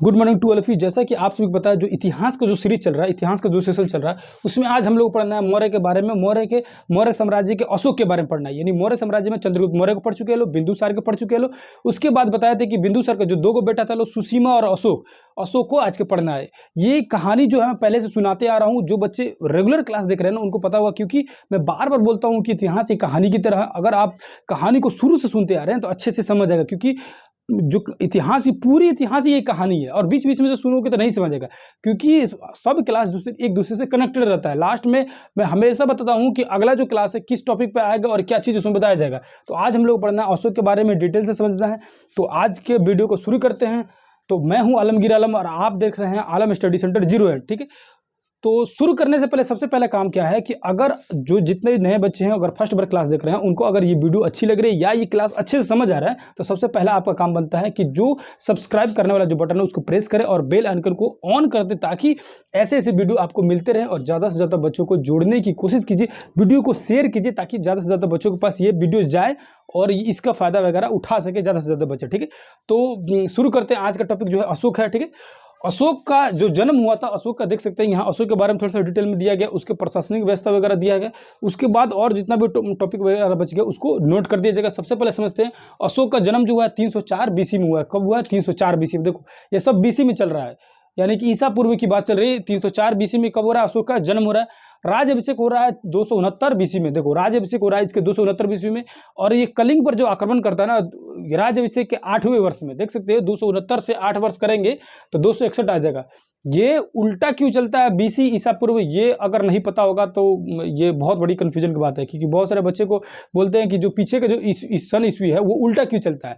Good morning to all of you. जैसा कि आप सभी को पता है, जो इतिहास का जो सीरीज चल रहा है, इतिहास का जो सेशन चल रहा है, उसमें आज हम लोग पढ़ना है मौर्य के बारे में। मौर्य साम्राज्य के अशोक के बारे में पढ़ना है। यानी मौर्य साम्राज्य में चंद्रगुप्त मौर्य को पढ़ चुके लो, बिंदुसार को पढ़ चुके लो। उसके बाद बताया था कि बिंदुसार का जो दो बेटा था लो, सुसीमा और अशोक को आज के पढ़ना है। ये कहानी जो है मैं पहले से सुनाते आ रहा हूँ। जो बच्चे रेगुलर क्लास देख रहे हैं ना, उनको पता होगा, क्योंकि मैं बार बार बोलता हूँ कि इतिहास एक कहानी की तरह, अगर आप कहानी को शुरू से सुनते आ रहे हैं तो अच्छे से समझ आएगा। क्योंकि जो इतिहास ही पूरी इतिहास ही एक कहानी है, और बीच बीच में से सुनोगे तो नहीं समझेगा, क्योंकि सब क्लास एक दूसरे से कनेक्टेड रहता है। लास्ट में मैं हमेशा बताता हूँ कि अगला जो क्लास है किस टॉपिक पे आएगा और क्या चीज़ उसमें बताया जाएगा। तो आज हम लोग पढ़ना है अशोक के बारे में, डिटेल से समझना है। तो आज के वीडियो को शुरू करते हैं। तो मैं हूँ आलमगीर आलम और आप देख रहे हैं आलम स्टडी सेंटर 08। ठीक है, तो शुरू करने से पहले सबसे पहला काम क्या है कि अगर जो जितने नए बच्चे हैं, अगर फर्स्ट बार क्लास देख रहे हैं, उनको अगर ये वीडियो अच्छी लग रही है या ये क्लास अच्छे से समझ आ रहा है, तो सबसे पहला आपका काम बनता है कि जो सब्सक्राइब करने वाला जो बटन है उसको प्रेस करें और बेल आइकन को ऑन कर दें, ताकि ऐसे ऐसे वीडियो आपको मिलते रहें। और ज़्यादा से ज़्यादा बच्चों को जोड़ने की कोशिश कीजिए, वीडियो को शेयर कीजिए, ताकि ज़्यादा से ज़्यादा बच्चों के पास ये वीडियो जाए और इसका फ़ायदा वगैरह उठा सके ज़्यादा से ज़्यादा बच्चे। ठीक है, तो शुरू करते हैं। आज का टॉपिक जो है अशोक है। ठीक है, अशोक का जो जन्म हुआ था, अशोक का देख सकते हैं यहाँ अशोक के बारे में थोड़ा सा डिटेल में दिया गया, उसके प्रशासनिक व्यवस्था वगैरह दिया गया। उसके बाद और जितना भी टॉपिक वगैरह बच गया उसको नोट कर दिया जाएगा। सबसे पहले समझते हैं अशोक का जन्म जो हुआ है 304 बीसी में हुआ है। कब हुआ है? 304 बीसी में। देखो ये सब बीसी में चल रहा है, यानी कि ईसा पूर्व की बात चल रही है। 304 बीसी में कब हो रहा है? अशोक का जन्म हो रहा है। राज अभिषेक हो रहा है 269 बीसी में। देखो राज अभिषेक हो रहा है इसके 269 बीसी में। और ये कलिंग पर जो आक्रमण करता है ना, राज अभिषेक के 8वें वर्ष में, देख सकते हो 269 से 8 वर्ष करेंगे तो 261 आ जाएगा। ये उल्टा क्यों चलता है बीसी ईसा पूर्व? ये अगर नहीं पता होगा तो ये बहुत बड़ी कंफ्यूजन की बात है, क्योंकि बहुत सारे बच्चे को बोलते हैं कि जो पीछे का जो सन ईस्वी है वो उल्टा क्यों चलता है।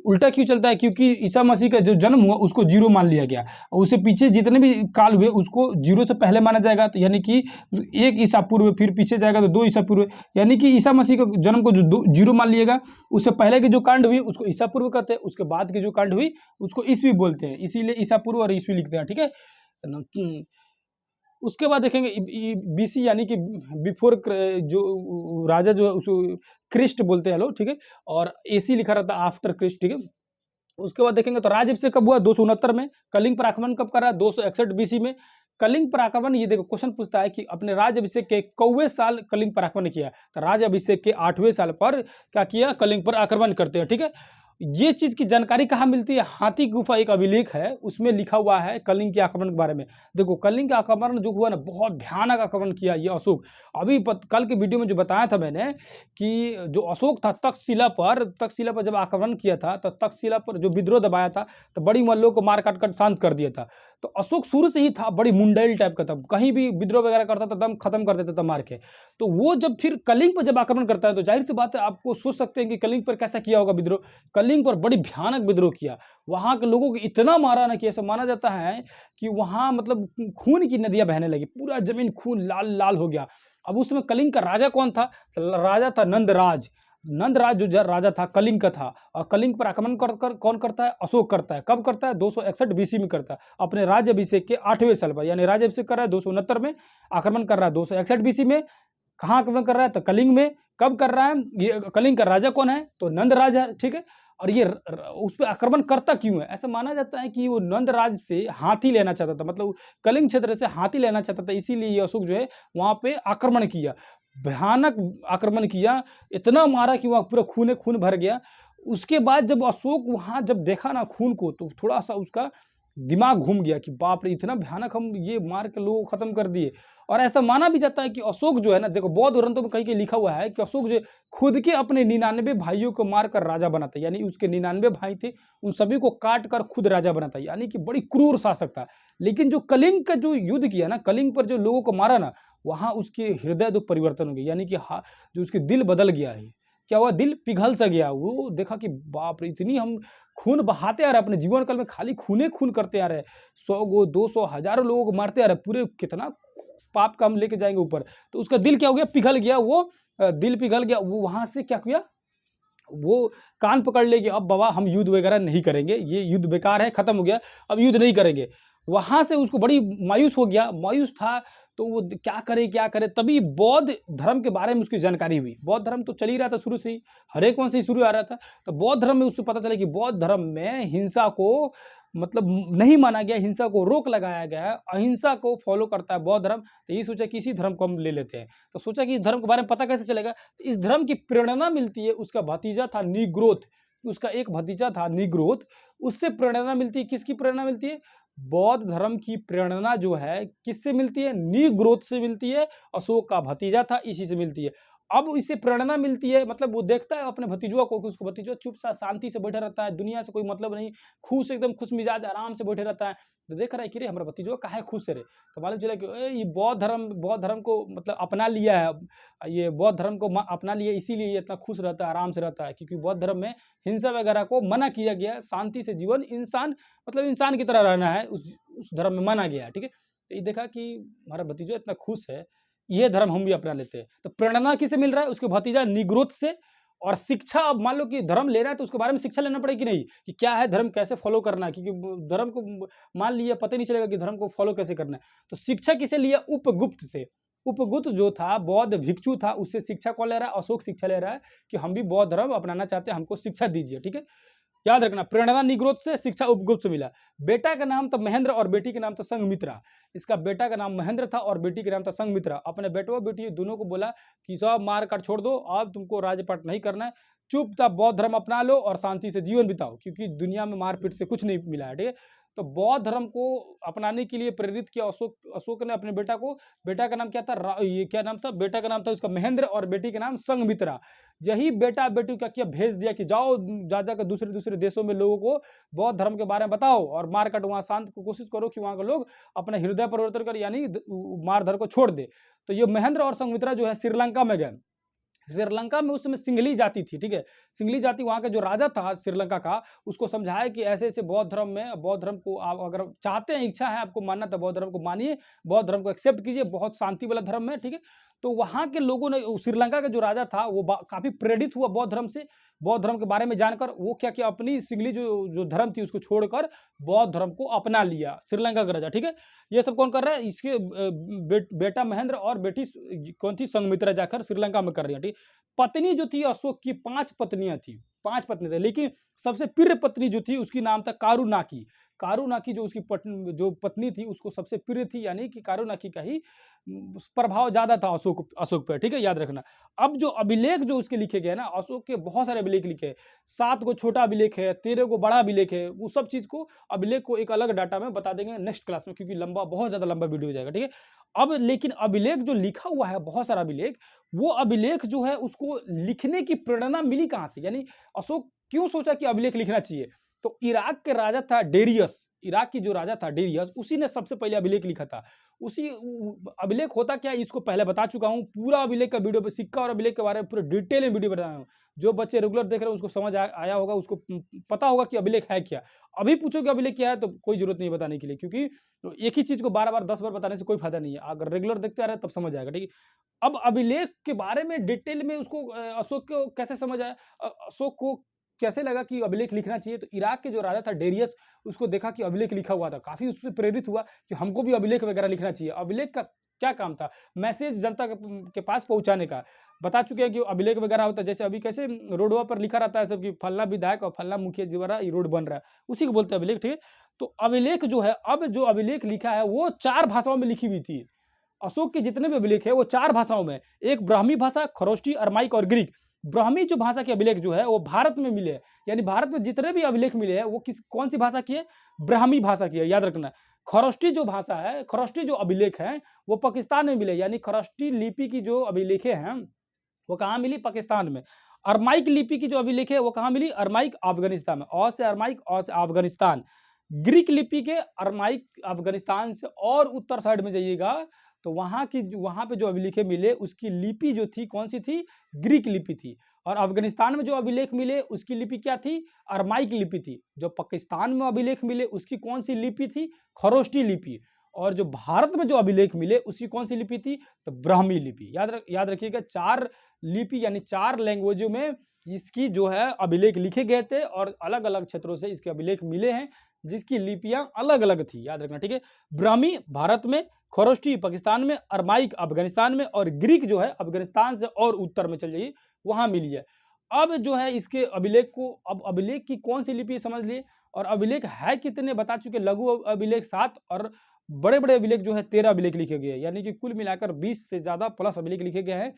उल्टा क्यों चलता है? क्योंकि ईसा मसीह का जो जन्म हुआ उसको जीरो मान लिया गया, और उससे पीछे जितने भी काल हुए उसको जीरो से पहले माना जाएगा। तो यानी कि एक ईसा पूर्व, फिर पीछे जाएगा तो 2 ईसा पूर्व, यानी कि ईसा मसीह के जन्म को जो जीरो मान लिएगा, उससे पहले की जो कांड हुई उसको ईसा पूर्व कहते हैं, उसके बाद की जो कांड हुई उसको ईस्वी बोलते हैं, इसीलिए ईसा पूर्व और ईस्वी लिखते हैं। ठीक है, उसके बाद देखेंगे बीसी यानी कि बिफोर, जो राजा जो है उसको क्रिस्ट बोलते हैं लोग। ठीक है, और एसी लिखा रहता है आफ्टर क्रिस्ट। ठीक है, उसके बाद देखेंगे तो राज अभिषेक कब हुआ? 269 में। कलिंग पर आक्रमण कब करा? 261 बीसी में। कलिंग पर आक्रमण, ये देखो क्वेश्चन पूछता है कि अपने राज अभिषेक के कौवे साल कलिंग पर आक्रमण किया। तो राज अभिषेक के 8वें साल पर क्या किया? कलिंग पर आक्रमण करते हैं। ठीक है, ये चीज की जानकारी कहाँ मिलती है? हाथी गुफा एक अभिलेख है, उसमें लिखा हुआ है कलिंग के आक्रमण के बारे में। देखो कलिंग का आक्रमण जो हुआ ना, बहुत भयानक आक्रमण किया ये अशोक। अभी कल के वीडियो में जो बताया था मैंने कि जो अशोक था तक्षशिला पर जब आक्रमण किया था, तो तक्षशिला पर जो विद्रोह दबाया था, तो बड़ी मल्लों को मार काट कर शांत कर दिया था। तो अशोक शुरू से ही था बड़ी मुंडाइल टाइप का था, कहीं भी विद्रोह वगैरह करता था दम खत्म कर देता था मार के। तो वो जब फिर कलिंग पर जब आक्रमण करता है, तो जाहिर सी बात है आपको सोच सकते हैं कि कलिंग पर कैसा किया होगा विद्रोह। कलिंग पर बड़ी भयानक विद्रोह किया, वहां के लोगों को इतना मारा ना कि ऐसा माना जाता है कि वहां मतलब खून की नदियां बहने लगी, पूरा जमीन खून लाल लाल हो गया। अब उसमें कलिंग का राजा कौन था? राजा था नंदराज। नंदराज जो राजा था कलिंग का था, और कलिंग पर आक्रमण कर कौन करता है? अशोक करता है। कब करता है? 261 बीसी में करता है, अपने राज अभिषेक के 8वें साल पर। यानी राज अभिषेक कर रहा है 269 में, आक्रमण कर रहा है 261 बीसी में। कहाँ आक्रमण कर रहा है? तो कलिंग में। कब कर रहा है? ये कलिंग का राजा कौन है? तो नंदराज है। ठीक है, और ये उस पर आक्रमण करता क्यों है? ऐसा माना जाता है कि वो नंदराज से हाथी लेना चाहता था, मतलब कलिंग क्षेत्र से हाथी लेना चाहता था, इसीलिए ये अशोक जो है वहां पे आक्रमण किया, भयानक आक्रमण किया, इतना मारा कि वहां पूरा खून खून भर गया। उसके बाद जब अशोक वहां जब देखा ना खून को, तो थोड़ा सा उसका दिमाग घूम गया कि बाप रे, इतना भयानक हम ये मार के लोगों को खत्म कर दिए। और ऐसा माना भी जाता है कि अशोक जो है ना, देखो बौद्ध ग्रंथों में कहीं कहीं लिखा हुआ है कि अशोक जो खुद के अपने 99 भाइयों को मारकर राजा बनाता, यानी उसके 99 भाई थे, उन सभी को काट कर खुद राजा बनाता, यानी कि बड़ी क्रूर शासक था। लेकिन जो कलिंग का जो युद्ध किया ना, कलिंग पर जो लोगों को मारा ना, वहां उसके हृदय तो परिवर्तन हो गया, यानी कि जो उसके दिल बदल गया है। क्या हुआ? दिल पिघल सा गया। वो देखा कि बाप रे, इतनी हम खून बहाते आ रहे अपने जीवन काल में, खाली खून करते आ रहे, 100 गो 200 हजारों लोगों को मारते आ रहे, पूरे कितना पाप का हम लेके जाएंगे ऊपर। तो उसका दिल क्या हो गया? पिघल गया। वो दिल पिघल गया। वो वहां से क्या किया? वो कान पकड़ ले कि अब बाबा हम युद्ध वगैरह नहीं करेंगे, ये युद्ध बेकार है, खत्म हो गया, अब युद्ध नहीं करेंगे। वहाँ से उसको बड़ी मायूस हो गया, मायूस था तो वो क्या करे, तभी बौद्ध धर्म के बारे में उसकी जानकारी हुई। बौद्ध धर्म तो चल ही रहा था शुरू से ही, हर एक वंश से शुरू आ रहा था। तो बौद्ध धर्म में उसको पता चला कि बौद्ध धर्म में हिंसा को मतलब नहीं माना गया, हिंसा को रोक लगाया गया है, अहिंसा को फॉलो करता है बौद्ध धर्म। तो ये सोचा कि इसी धर्म को हम ले लेते हैं। तो सोचा कि इस धर्म के बारे में पता कैसे चलेगा, तो इस धर्म की प्रेरणा मिलती है, उसका भतीजा था निग्रोथ, उसका एक भतीजा था निग्रोथ, उससे प्रेरणा मिलती है। किसकी प्रेरणा मिलती है? बौद्ध धर्म की प्रेरणा जो है किससे मिलती है? निग्रोथ से मिलती है। अशोक का भतीजा था, इसी से मिलती है। अब इससे प्रेरणा मिलती है, मतलब वो देखता है अपने भतीजुआ को कि उसको भतीजा चुपचाप शांति से बैठा रहता है, दुनिया से कोई मतलब नहीं, खुश एकदम खुश मिजाज आराम से बैठे रहता है। तो देख रहा है कि रे हमारा भतीजुआ काहे खुश है रे। तो मालूम चला कि ये बौद्ध धर्म को मतलब अपना लिया है, ये बौद्ध धर्म को अपना लिया, इसीलिए ये इतना खुश रहता है, आराम से रहता है, क्योंकि बौद्ध धर्म में हिंसा वगैरह को मना किया गया है। शांति से जीवन इंसान मतलब इंसान की तरह रहना है, उस धर्म में माना गया है। ठीक है, तो ये देखा कि हमारा भतीजा इतना खुश है, ये धर्म हम भी अपना लेते हैं। तो प्रेरणा किसे मिल रहा है? उसके भतीजा निग्रोथ से। और शिक्षा, अब मान लो कि धर्म ले रहा है तो उसके बारे में शिक्षा लेना पड़ेगी कि नहीं, कि क्या है धर्म, कैसे फॉलो करना है, क्योंकि धर्म को मान लिया पता नहीं चलेगा कि धर्म को फॉलो कैसे करना है। तो शिक्षा किसे लिया? उपगुप्त से। उपगुप्त जो था बौद्ध भिक्षु था, उससे शिक्षा कौन ले रहा है? अशोक शिक्षा ले रहा है कि हम भी बौद्ध धर्म अपनाना चाहते हैं, हमको शिक्षा दीजिए। ठीक है, याद रखना, प्रेरणा निग्रोथ से, शिक्षा उपगुप्त से मिला। बेटा का नाम था महेंद्र और बेटी का नाम था संघमित्रा। इसका बेटा का नाम महेंद्र था और बेटी का नाम था संघमित्रा। अपने बेटो बेटी दोनों को बोला कि सब मार काट छोड़ दो, अब तुमको राज्यपाट नहीं करना है, चुपचाप बौद्ध धर्म अपना लो और शांति से जीवन बिताओ, क्योंकि दुनिया में मारपीट से कुछ नहीं मिला है। ठीक है, तो बौद्ध धर्म को अपनाने के लिए प्रेरित किया अशोक ने अपने बेटा को। बेटा का नाम क्या था? ये क्या नाम था? बेटा का नाम था उसका महेंद्र और बेटी का नाम संघमित्रा। यही बेटा बेटी क्या किया, भेज दिया कि जाओ जा जाकर दूसरे देशों में लोगों को बौद्ध धर्म के बारे में बताओ और मार काट वहाँ शांत को कोशिश करो कि वहाँ के लोग अपना हृदय परिवर्तन कर, यानी मार धर को छोड़ दे। तो ये महेंद्र और संघमित्रा जो है श्रीलंका में गए। श्रीलंका में उस समय सिंघली जाति थी। ठीक है, सिंघली जाति, वहाँ का जो राजा था श्रीलंका का, उसको समझाया कि ऐसे ऐसे बौद्ध धर्म को आप अगर चाहते हैं, इच्छा है आपको मानना, तो बौद्ध धर्म को मानिए, बौद्ध धर्म को एक्सेप्ट कीजिए, बहुत शांति वाला धर्म है। ठीक है, तो वहाँ के लोगों ने, श्रीलंका का जो राजा था वो काफी प्रेरित हुआ बौद्ध धर्म से। बौद्ध धर्म के बारे में जानकर वो क्या किया, अपनी सिंघली जो धर्म थी उसको छोड़कर बौद्ध धर्म को अपना लिया श्रीलंका का राजा। ठीक है, ये सब कौन कर रहा है? इसके बेटा महेंद्र और बेटी कौन थी? संघमित्रा जाकर श्रीलंका में कर रही है। ठीक, पत्नी जो थी अशोक की 5 पत्नियां थी, 5 पत्नी थी, लेकिन सबसे प्रिय पत्नी जो थी उसकी नाम था कारुनाकी। कारुनाकी जो उसकी जो पत्नी थी उसको सबसे प्रिय थी, यानी कि कारुनाकी का ही प्रभाव ज्यादा था अशोक पे। ठीक है, याद रखना। अब जो अभिलेख जो उसके लिखे गए ना, अशोक के बहुत सारे अभिलेख लिखे हैं, 7 को छोटा अभिलेख है, 13 को बड़ा अभिलेख है। वो सब चीज को, अभिलेख को एक अलग डाटा में बता देंगे नेक्स्ट क्लास में, क्योंकि बहुत ज्यादा लंबा वीडियो हो जाएगा। ठीक है, अब लेकिन अभिलेख जो लिखा हुआ है, बहुत सारा अभिलेख, वो अभिलेख जो है उसको लिखने की प्रेरणा मिली कहां से, यानी अशोक क्यों सोचा कि अभिलेख लिखना चाहिए? तो इराक के राजा था डेरियस, इराक की जो राजा था डेरियस, उसी ने सबसे पहले अभिलेख लिखा था। उसी अभिलेख होता क्या, इसको पहले बता चुका हूं, पूरा अभिलेख का वीडियो पे, सिक्का और अभिलेख के बारे में पूरे डिटेल में वीडियो बताया हूं। जो बच्चे रेगुलर देख रहे हैं उसको समझ आया होगा, उसको पता होगा कि अभिलेख है क्या। अभी पूछो कि अभिलेख क्या है तो कोई जरूरत नहीं बताने के लिए, क्योंकि एक ही चीज को बार बार 10 बार बताने से कोई फायदा नहीं है। अगर रेगुलर देखते आ रहे हैं तब समझ आएगा। ठीक है, अब अभिलेख के बारे में डिटेल में उसको अशोक को कैसे समझ आया, अशोक को कैसे लगा कि अभिलेख लिखना चाहिए, तो इराक के जो राजा था डेरियस, उसको देखा कि अभिलेख लिखा हुआ था, काफी उससे प्रेरित हुआ कि हमको भी अभिलेख वगैरह लिखना चाहिए। अभिलेख का क्या काम था? मैसेज जनता के पास पहुंचाने का। बता चुके हैं कि अभिलेख वगैरह होता है, जैसे अभी कैसे रोडवा पर लिखा रहता है सब कि फल्ला विधायक और फल्ला मुखिया द्वारा ये रोड बन रहा है, उसी को बोलते हैं अभिलेख। ठीक है, तो अभिलेख जो है, अब जो अभिलेख लिखा है वो 4 भाषाओं में लिखी हुई थी। अशोक के जितने भी अभिलेख है वो 4 भाषाओं में, एक ब्राह्मी भाषा, खरोष्टी, अरमाइक और ग्रीक। ब्राह्मी जो भाषा के अभिलेख जो है वो भारत में मिले हैं, यानी भारत में जितने भी अभिलेख मिले हैं वो कौन सी भाषा की है? ब्राह्मी भाषा की है, याद रखना। खरोष्टी जो भाषा है, खरोष्टी जो अभिलेख है वो पाकिस्तान में मिले, यानी खरोष्टी लिपि की जो अभिलेखे हैं वो कहाँ मिली? पाकिस्तान में। अरमाइक लिपि की जो अभिलेख है वो कहाँ मिली? अरमाइक अफगानिस्तान में। अ से अरमाइक, अ से अफगानिस्तान। ग्रीक लिपि के अरमाइक अफगानिस्तान से और उत्तर साइड में जाइएगा तो वहां पे जो अभिलेखे मिले उसकी लिपि जो थी कौन सी थी? ग्रीक लिपि थी। और अफगानिस्तान में जो अभिलेख मिले उसकी लिपि क्या थी? अरमाइक लिपि थी। जो पाकिस्तान में अभिलेख मिले उसकी कौन सी लिपि थी? खरोष्टी लिपि। और जो भारत में जो अभिलेख मिले उसकी कौन सी लिपि थी? तो ब्राह्मी लिपि। याद रखिएगा, 4 लिपि यानी 4 लैंग्वेजों में इसकी जो है अभिलेख लिखे गए थे और अलग अलग क्षेत्रों से इसके अभिलेख मिले हैं, जिसकी लिपियां अलग अलग थी, याद रखना, ठीक है। ब्राह्मी भारत में, खरोष्टी पाकिस्तान में, अरमाइक अफगानिस्तान में और ग्रीक जो है अफगानिस्तान से और उत्तर में चल जाइए वहां मिली है। अब जो है इसके अभिलेख को, अब अभिलेख की कौन सी लिपि समझ लिए, और अभिलेख है कितने बता चुके, लघु अभिलेख 7 और बड़े बड़े अभिलेख जो है 13 अभिलेख लिखे गए हैं, यानी कि कुल मिलाकर 20 से ज्यादा प्लस अभिलेख लिखे गए हैं।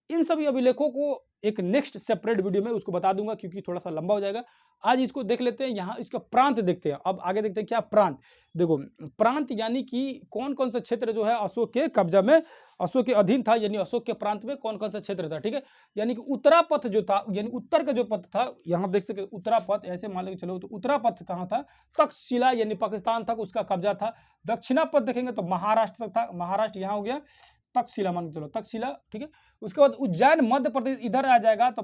इन सभी अभिलेखों को एक नेक्स्ट सेपरेट वीडियो में उसको बता दूंगा, क्योंकि थोड़ा सा लंबा हो जाएगा। आज इसको देख लेते हैं, यहाँ इसका प्रांत देखते हैं। अब आगे देखते हैं क्या प्रांत। देखो प्रांत यानी कि कौन कौन सा क्षेत्र जो है अशोक के कब्जा में, अशोक के अधीन था, यानी अशोक के प्रांत में कौन कौन सा क्षेत्र था, ठीक है। यानी कि उत्तरा पथ जो था, यानी उत्तर का जो पथ था, यहाँ देख सकते उत्तरा पथ, ऐसे मान लो चलो तो उत्तरा पथ कहाँ था, तक्षशिला यानी पाकिस्तान तक उसका कब्जा था। दक्षिणा पथ देखेंगे तो महाराष्ट्र तक था, महाराष्ट्र यहाँ हो गया, तक्षशिला मान के चलो, तक्षशिला, ठीक है। उसके बाद उज्जैन मध्य प्रदेश इधर आ जाएगा, तो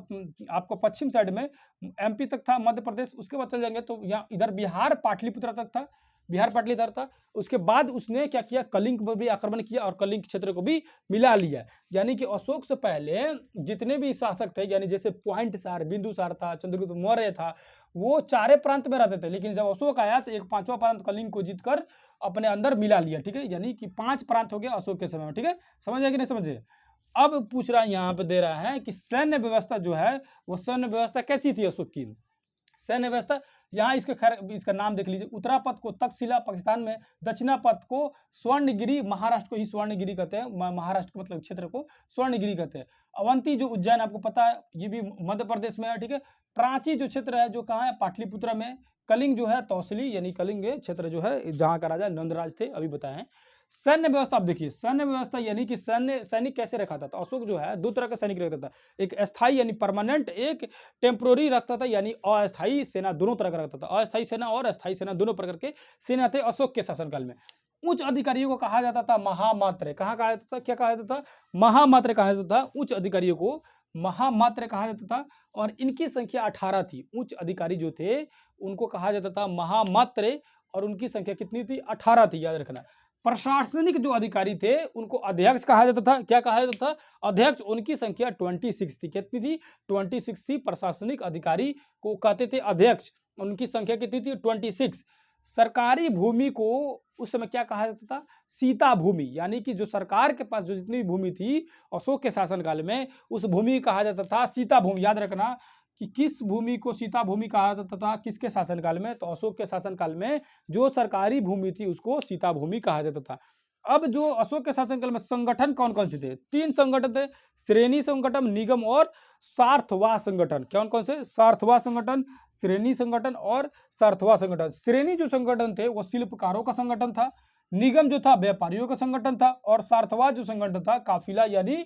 आपको पश्चिम साइड में एमपी तक था मध्य प्रदेश। उसके बाद चल जाएंगे तो यहाँ इधर बिहार पाटलिपुत्र तक था, बिहार पाटलिपुत्र था। उसके बाद उसने क्या किया, कलिंग पर भी आक्रमण किया और कलिंग क्षेत्र को भी मिला लिया। यानी कि अशोक से पहले जितने भी शासक थे, यानी जैसे पॉइंटसार, बिंदुसार था, चंद्रगुप्त मौर्य था, वो चारे प्रांत में रहते थे। लेकिन जब अशोक आया तो एक 5वां प्रांत कलिंग को जीतकर अपने अंदर मिला लिया, ठीक है। यानी कि 5 प्रांत हो गया अशोक के समय में, ठीक है। समझ आए कि नहीं समझे। अब पूछ रहा है यहाँ पे दे रहा है कि सैन्य व्यवस्था जो है वो सैन्य व्यवस्था कैसी थी अशोक की। सैन्य व्यवस्था यहाँ इसके खैर इसका नाम देख लीजिए, उत्तरा पथ को तक्षशिला पाकिस्तान में, दक्षिणा पथ को स्वर्णगिरी, महाराष्ट्र को ही स्वर्णगिरी कहते हैं, महाराष्ट्र के मतलब क्षेत्र को स्वर्णगिरी कहते हैं। अवंती जो उज्जैन आपको पता है ये भी मध्य प्रदेश में है, ठीक है। प्राची जो क्षेत्र है जो कहाँ है, पाटलिपुत्र में। कलिंग जो है तौसली, यानी कलिंग क्षेत्र जो है जहाँ का राजा नंदराज थे, अभी बताए हैं। सैन्य व्यवस्था आप देखिए, सैन्य व्यवस्था यानी कि सैनिक कैसे रखा था, तो अशोक जो है 2 तरह का सैनिक रखता था, एक अस्थाई यानी परमानेंट, एक टेम्पोररी रखता था यानी अस्थाई सेना, दोनों तरह का रखता था। अस्थाई सेना और अस्थाई सेना दोनों प्रकार के सेना थे अशोक के शासनकाल में। उच्च अधिकारियों को कहा जाता था महामात्र, कहा कहा जाता था, क्या कहा जाता था, महामात्र कहा जाता था। उच्च अधिकारियों को महामात्र कहा जाता था और इनकी संख्या 18 थी। उच्च अधिकारी जो थे उनको कहा जाता था महामात्र और उनकी संख्या कितनी थी, 18 थी, याद रखना। प्रशासनिक जो अधिकारी थे उनको अध्यक्ष कहा जाता था, क्या कहा जाता था, अध्यक्ष। उनकी संख्या 26 थी, कितनी थी, 26 थी। प्रशासनिक अधिकारी को कहते थे अध्यक्ष, उनकी संख्या कितनी थी, 26। सरकारी भूमि को उस समय क्या कहा जाता था, सीता भूमि, यानी कि जो सरकार के पास जो जितनी भूमि थी अशोक के शासनकाल में, उस भूमि कहा जाता था सीता भूमि। याद रखना कि किस भूमि को सीता भूमि कहा जाता था, किसके शासनकाल में, तो अशोक के शासनकाल में जो सरकारी भूमि थी उसको सीता भूमि कहा जाता था। अब जो अशोक के शासनकाल में संगठन कौन कौन से थे, 3 संगठन थे, श्रेणी संगठन, निगम और सार्थवाह संगठन। कौन कौन से, सार्थवाह संगठन, श्रेणी संगठन और सार्थवाह संगठन। श्रेणी जो संगठन थे वो शिल्पकारों का संगठन था, निगम जो था व्यापारियों का संगठन था, और सार्थवाह जो संगठन था काफिला यानी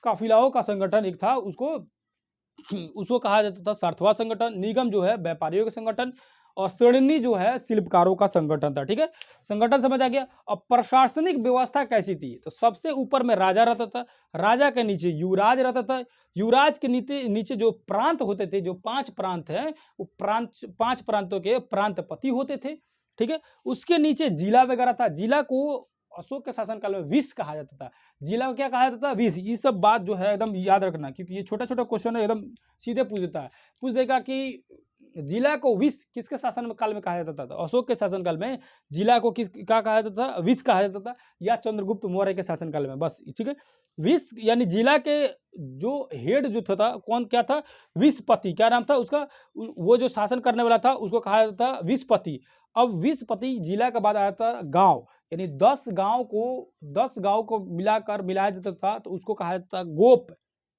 काफिलाओं का संगठन एक था, उसको कहा जाता था सार्थवाह संगठन। निगम जो है व्यापारियों का संगठन और श्रेणी जो है शिल्पकारों का संगठन था, ठीक है। संगठन समझ आ गया। अब प्रशासनिक व्यवस्था कैसी थी, तो सबसे ऊपर में राजा रहता था, राजा के नीचे युवराज रहता था, युवराज के नीचे जो प्रांत होते थे, जो 5 प्रांत हैं वो 5 प्रांतों के प्रांतपति होते थे, ठीक है। उसके नीचे जिला वगैरह था, जिला को अशोक के शासनकाल में विष कहा जाता था। जिला को क्या कहा जाता था, विष। ये सब बात जो है एकदम याद रखना, क्योंकि ये छोटा छोटा क्वेश्चन है, एकदम सीधे पूछ देता है, पूछ देगा कि जिला को विष किसके शासन काल में कहा जाता था, तो अशोक के शासनकाल में जिला को क्या कहा जाता था, विष कहा जाता था, या चंद्रगुप्त मौर्य के शासनकाल में, बस, ठीक है। विष यानी जिला के जो हेड जो था कौन क्या था, विषपति, क्या नाम था उसका, वो जो शासन करने वाला था उसको कहा जाता था विषपति। अब विषपति जिला के बाद आया था गांव, यानी 10 गांव को मिलाया जाता था, तो उसको कहा जाता था गोप,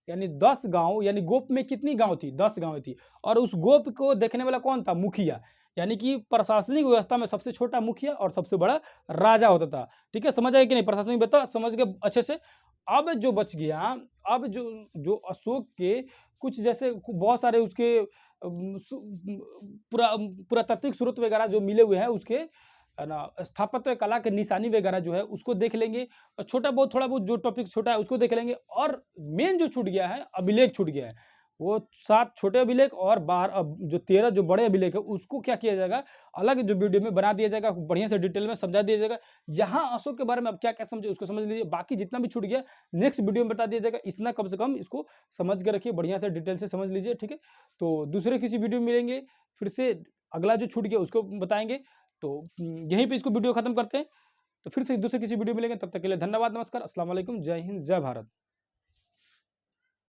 यानी 10 गांव, यानी गोप में कितनी गांव थी, 10 गांव थी। और उस गोप को देखने वाला कौन था, मुखिया, यानी कि प्रशासनिक व्यवस्था में सबसे छोटा मुखिया और सबसे बड़ा राजा होता था, ठीक है। समझ आए कि नहीं, प्रशासनिक व्यवस्था समझ के अच्छे से। अब जो बच गया, अब जो अशोक के कुछ जैसे बहुत सारे उसके पुरातात्विक स्रोत वगैरह जो मिले हुए हैं, उसके ना स्थापत्य कला के निशानी वगैरह जो है उसको देख लेंगे, और थोड़ा बहुत जो टॉपिक छोटा है उसको देख लेंगे। और मेन जो छूट गया है, अभिलेख छूट गया है, वो 7 छोटे अभिलेख और 12 जो 13 जो बड़े अभिलेख है उसको क्या किया जाएगा, अलग जो वीडियो में बना दिया जाएगा, बढ़िया से डिटेल में समझा दिया जाएगा। यहाँ अशोक के बारे में अब क्या-क्या समझे उसको समझ लीजिए, बाकी जितना भी छूट गया नेक्स्ट वीडियो में बता दिया जाएगा। इतना कम से कम इसको समझ के रखिए, बढ़िया से डिटेल से समझ लीजिए, ठीक है। तो दूसरे किसी वीडियो में मिलेंगे, फिर से अगला जो छूट गया उसको बताएँगे। तो यहीं पे इसको वीडियो खत्म करते हैं। तो फिर से दूसरे किसी वीडियो में मिलेंगे, तब तक के लिए धन्यवाद, नमस्कार, अस्सलाम वालेकुम, जय हिंद, जय भारत।